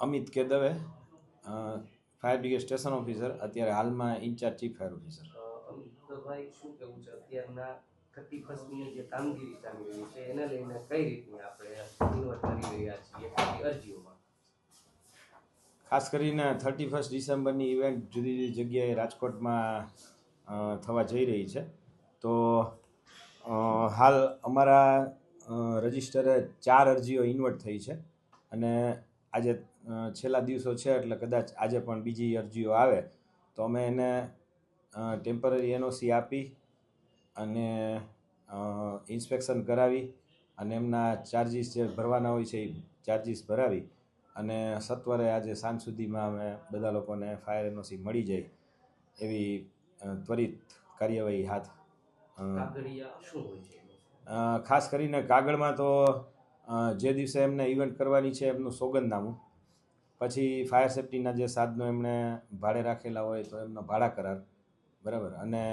Amit K Dave, fire brigade station officer, અત્યારે હાલમાં incharge chief fire officer. અમિતભાઈ, શું કહેવું છે અત્યારના 31મી જે કામગીરી ચાલી રહી છે એને લઈને કઈ રીતની આપણે ઇન્વર્ટ કરી રહ્યા છીએ અરજીઓમાં? ખાસ કરીને 31 ડિસેમ્બરની ઇવેન્ટ જુદી જુદી જગ્યાએ રાજકોટમાં થવા જઈ રહી છે. તો હાલ અમારા રજિસ્ટરે 4 અરજીઓ ઇન્વર્ટ થઈ છે અને આજે છેલ્લા દિવસો છે એટલે કદાચ આજે પણ બીજી અરજીઓ આવે તો અમે એને ટેમ્પરરી એનઓસી આપી અને ઇન્સ્પેક્શન કરાવી અને એમના ચાર્જિસ જે ભરવાના હોય છે એ ચાર્જિસ ભરાવી અને સત્વરે આજે સાંજ સુધીમાં અમે બધા લોકોને ફાયર એનઓસી મળી જાય એવી ત્વરિત કાર્યવાહી હાથ. ખાસ કરીને કાગળમાં તો જે દિવસે એમને ઇવેન્ટ કરવાની છે એમનું સોગંદનામું, પછી ફાયર સેફ્ટીના જે સાધનો એમણે ભાડે રાખેલા હોય તો એમનો ભાડા કરાર, બરાબર, અને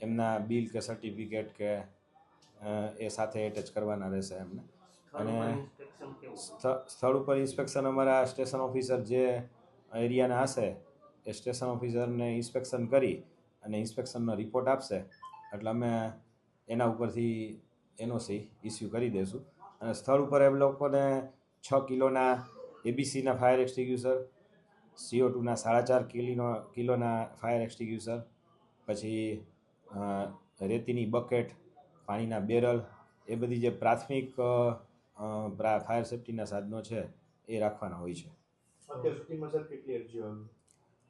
એમના બિલ કે સર્ટિફિકેટ કે એ સાથે એટેચ કરવાના રહેશે એમને. અને સ્થળ ઉપર ઇન્સ્પેક્શન અમારા સ્ટેશન ઓફિસર જે એરિયાના હશે એ સ્ટેશન ઓફિસરને ઇન્સ્પેક્શન કરી અને ઇન્સ્પેક્શનનો રિપોર્ટ આપશે એટલે અમે એના ઉપરથી એનઓસી ઇસ્યુ કરી દઈશું. અને સ્થળ ઉપર એમ લોકોને 6 કિલોના એબીસીના ફાયર એક્સટિંગ્યુશર, CO2ના 4.5 કિલોના ફાયર એક્સટિંગ્યુશર, પછી રેતીની બકેટ, પાણીના બેરલ, એ બધી જે પ્રાથમિક ફાયર સેફ્ટીના સાધનો છે એ રાખવાના હોય છે.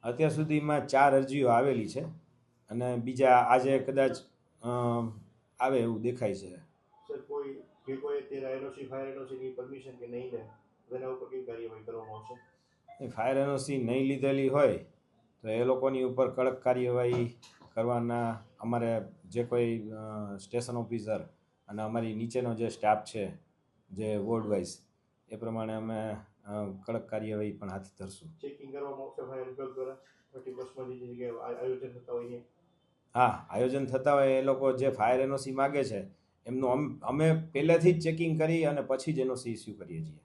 અત્યાર સુધીમાં 4 અરજીઓ આવેલી છે અને બીજા આજે કદાચ આવે એવું દેખાય છે. ફાયર એનઓસી નહીં લીધેલી હોય તો એ લોકોની ઉપર કડક કાર્યવાહી કરવાના અમારે જે કોઈ સ્ટેશન ઓફિસર અને અમારી નીચેનો જે સ્ટાફ છે જે વોર્ડ વાઇઝ એ પ્રમાણે અમે કડક કાર્યવાહી પણ હાથ ધરશું. હા, આયોજન થતા હોય એ લોકો જે ફાયર એનઓસી માગે છે એમનું અમે પહેલેથી જ ચેકિંગ કરી અને પછી જ એનઓસી ઇસ્યુ કરીએ છીએ.